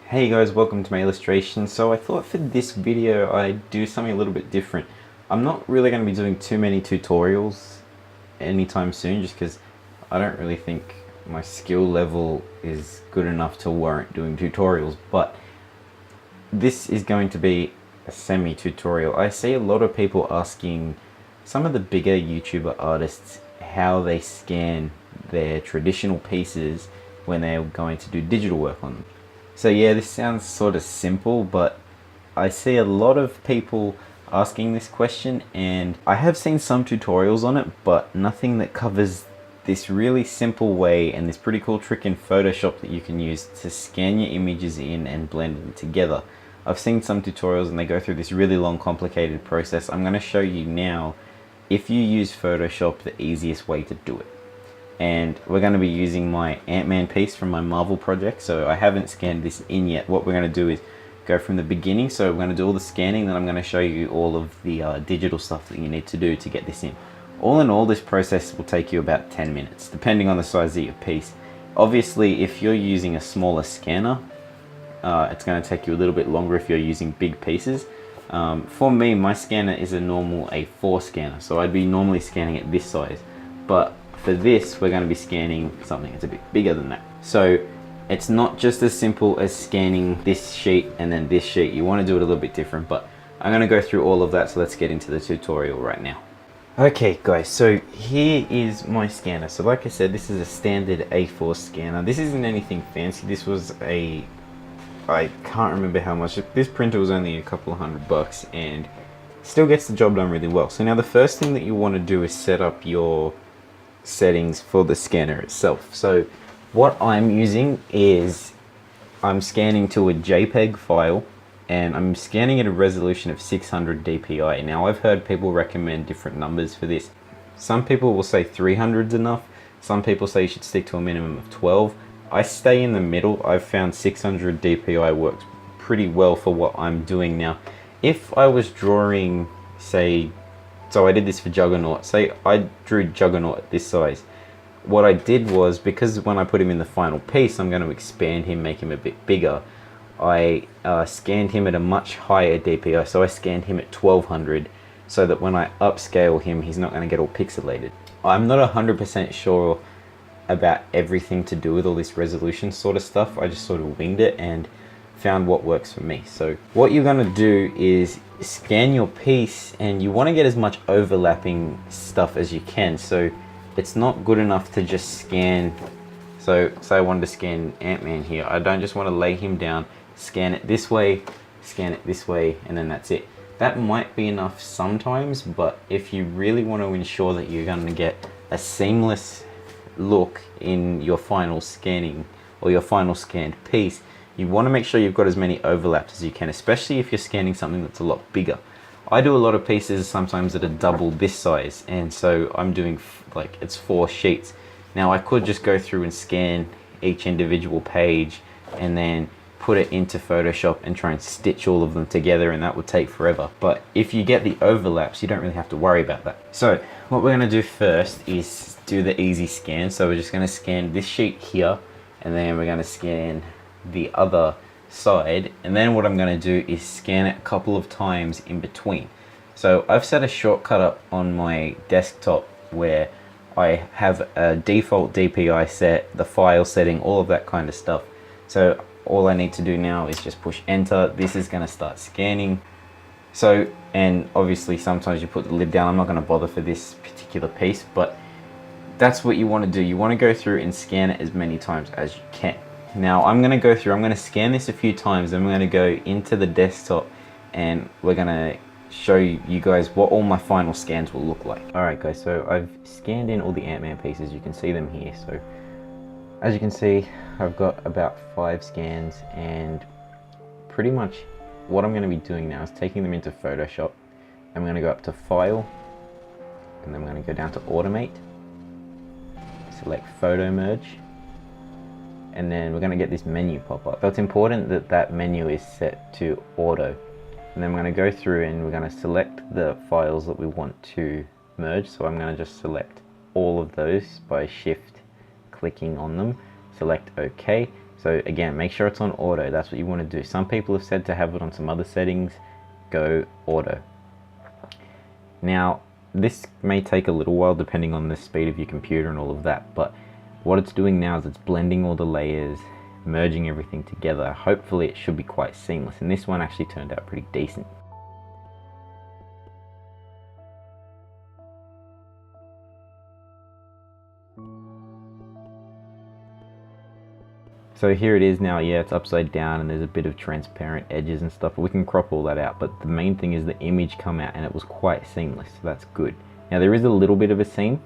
Hey guys, welcome to my illustration. So I thought for this video I'd do something a little bit different. I'm not really going to be doing too many tutorials anytime soon just because I don't really think my skill level is good enough to warrant doing tutorials, but this is going to be a semi-tutorial. I see a lot of people asking some of the bigger YouTuber artists how they scan their traditional pieces when they're going to do digital work on them. So yeah, this sounds sort of simple, but I see a lot of people asking this question, and I have seen some tutorials on it, but nothing that covers this really simple way and this pretty cool trick in Photoshop that you can use to scan your images in and blend them together. I've seen some tutorials and they go through this really long, complicated process. I'm going to show you now, if you use Photoshop, the easiest way to do it. And we're going to be using my Ant-Man piece from my Marvel project, so I haven't scanned this in yet. What we're going to do is go from the beginning, so we're going to do all the scanning, then I'm going to show you all of the digital stuff that you need to do to get this in. All in all, this process will take you about 10 minutes, depending on the size of your piece. Obviously, if you're using a smaller scanner, it's going to take you a little bit longer if you're using big pieces. For me, my scanner is a normal A4 scanner, so I'd be normally scanning at this size, but for this, we're going to be scanning something that's a bit bigger than that. So it's not just as simple as scanning this sheet and then this sheet. You want to do it a little bit different, but I'm going to go through all of that, so let's get into the tutorial right now. Okay guys, so here is my scanner. So like I said, this is a standard A4 scanner. This isn't anything fancy. This was I can't remember how much. This printer was only a couple of $100 and still gets the job done really well. So now the first thing that you want to do is set up your settings for the scanner itself. So what I'm using is I'm scanning to a JPEG file, and I'm scanning at a resolution of 600 dpi. Now I've heard people recommend different numbers for this. Some people will say 300 is enough. Some people say you should stick to a minimum of 12. I stay in the middle. I've found 600 dpi works pretty well for what I'm doing now. If I was drawing, say, so I did this for Juggernaut. Say I drew Juggernaut at this size. What I did was, because when I put him in the final piece, I'm going to expand him, make him a bit bigger. I scanned him at a much higher DPI. So I scanned him at 1200 so that when I upscale him, he's not going to get all pixelated. I'm not 100% sure about everything to do with all this resolution sort of stuff. I just sort of winged it and found what works for me. So what you're going to do is scan your piece, and you want to get as much overlapping stuff as you can. So it's not good enough to just scan. So say I wanted to scan Ant-Man here. I don't just want to lay him down, scan it this way, scan it this way, and then that's it. That might be enough sometimes, but if you really want to ensure that you're going to get a seamless look in your final scanning or your final scanned piece, you want to make sure you've got as many overlaps as you can, especially if you're scanning something that's a lot bigger. I do a lot of pieces sometimes that are double this size, and so I'm doing like it's 4 sheets. Now I could just go through and scan each individual page and then put it into Photoshop and try and stitch all of them together, and that would take forever. But if you get the overlaps, you don't really have to worry about that. So what we're going to do first is do the easy scan. So we're just going to scan this sheet here, and then we're going to scan the other side, and then what I'm going to do is scan it a couple of times in between. So I've set a shortcut up on my desktop where I have a default DPI set, the file setting, all of that kind of stuff. So all I need to do now is just push enter. This is going to start scanning. So, and obviously sometimes you put the lid down. I'm not going to bother for this particular piece, but that's what you want to do. You want to go through and scan it as many times as you can. Now I'm going to go through, I'm going to scan this a few times, and I'm going to go into the desktop, and we're going to show you guys what all my final scans will look like. Alright guys, so I've scanned in all the Ant-Man pieces. You can see them here. So as you can see, I've got about 5 scans, and pretty much what I'm going to be doing now is taking them into Photoshop. I'm going to go up to File, and then I'm going to go down to Automate, select Photo Merge, and then we're going to get this menu pop up. So it's important that that menu is set to auto. And then we're going to go through and we're going to select the files that we want to merge. So I'm going to just select all of those by shift clicking on them, select OK, So again, make sure it's on auto. That's what you want to do. Some people have said to have it on some other settings. Go auto. Now, this may take a little while depending on the speed of your computer and all of that, but what it's doing now is it's blending all the layers, merging everything together. Hopefully it should be quite seamless, and this one actually turned out pretty decent. So here it is now. Yeah, it's upside down and there's a bit of transparent edges and stuff, but we can crop all that out. But the main thing is the image come out and it was quite seamless, so that's good. Now there is a little bit of a seam,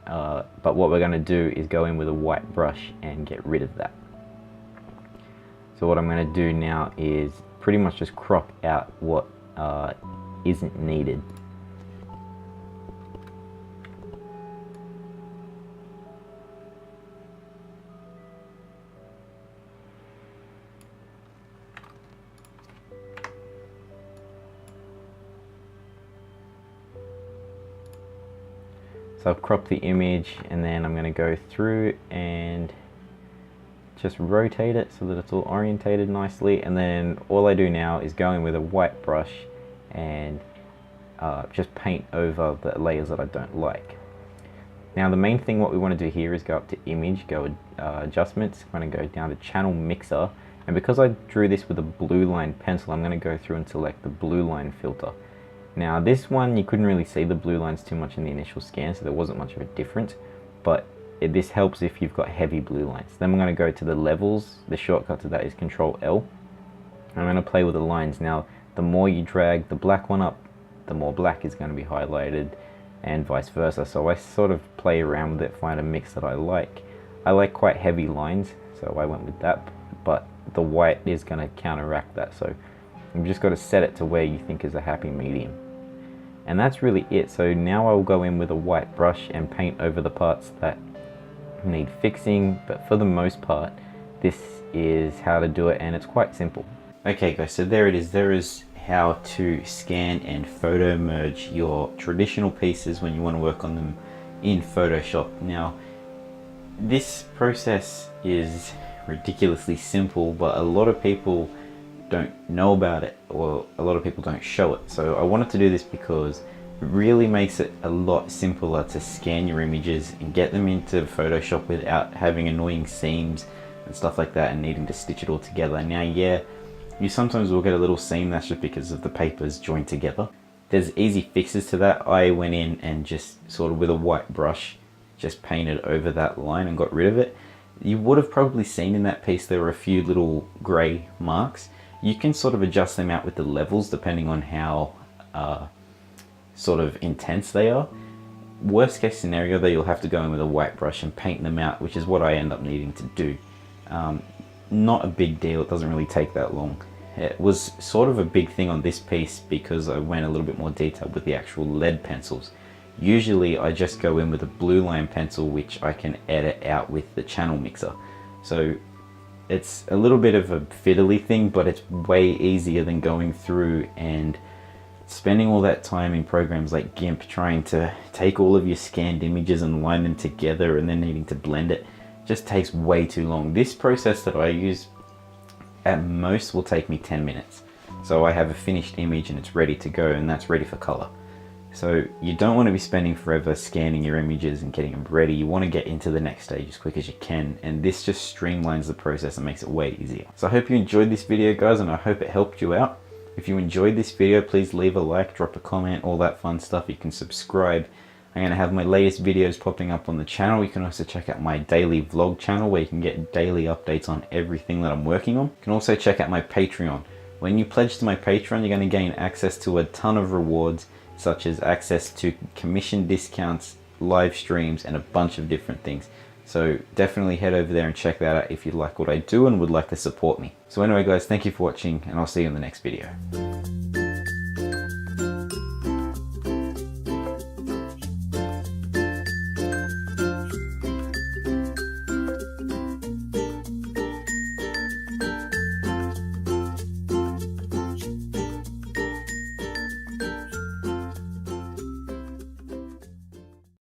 but what we're going to do is go in with a white brush and get rid of that. So what I'm going to do now is pretty much just crop out what isn't needed. So I've cropped the image, and then I'm going to go through and just rotate it so that it's all orientated nicely, and then all I do now is go in with a white brush and just paint over the layers that I don't like. Now the main thing what we want to do here is go up to image, go adjustments, I'm going to go down to channel mixer, and because I drew this with a blue line pencil, I'm going to go through and select the blue line filter. Now this one, you couldn't really see the blue lines too much in the initial scan, so there wasn't much of a difference, but this helps if you've got heavy blue lines. Then we're going to go to the levels. The shortcut to that is Control L. I'm going to play with the lines. Now the more you drag the black one up, the more black is going to be highlighted, and vice versa. So I sort of play around with it, find a mix that I like. I like quite heavy lines, so I went with that, but the white is going to counteract that, so you've just got to set it to where you think is a happy medium. And that's really it. So now I will go in with a white brush and paint over the parts that need fixing, but for the most part this is how to do it, and it's quite simple. Okay guys, so there it is. There is how to scan and photo merge your traditional pieces when you want to work on them in Photoshop. Now this process is ridiculously simple, but a lot of people don't know about it, or a lot of people don't show it. So I wanted to do this because it really makes it a lot simpler to scan your images and get them into Photoshop without having annoying seams and stuff like that and needing to stitch it all together. Now yeah, you sometimes will get a little seam, that's just because of the papers joined together. There's easy fixes to that. I went in and just sort of with a white brush just painted over that line and got rid of it. You would have probably seen in that piece there were a few little grey marks. You can sort of adjust them out with the levels depending on how sort of intense they are. Worst case scenario though, you'll have to go in with a white brush and paint them out, which is what I end up needing to do. Not a big deal, it doesn't really take that long. It was sort of a big thing on this piece because I went a little bit more detailed with the actual lead pencils. Usually I just go in with a blue line pencil, which I can edit out with the channel mixer. So it's a little bit of a fiddly thing, but it's way easier than going through and spending all that time in programs like GIMP trying to take all of your scanned images and line them together and then needing to blend it. Just takes way too long. This process that I use at most will take me 10 minutes. So I have a finished image and it's ready to go, and that's ready for color. So you don't want to be spending forever scanning your images and getting them ready. You want to get into the next stage as quick as you can, and this just streamlines the process and makes it way easier. So I hope you enjoyed this video guys, and I hope it helped you out. If you enjoyed this video, please leave a like, drop a comment, all that fun stuff. You can subscribe. I'm going to have my latest videos popping up on the channel. You can also check out my daily vlog channel where you can get daily updates on everything that I'm working on. You can also check out my Patreon. When you pledge to my Patreon, you're going to gain access to a ton of rewards, such as access to commission discounts, live streams, and a bunch of different things. So definitely head over there and check that out if you like what I do and would like to support me. So anyway guys, thank you for watching, and I'll see you in the next video.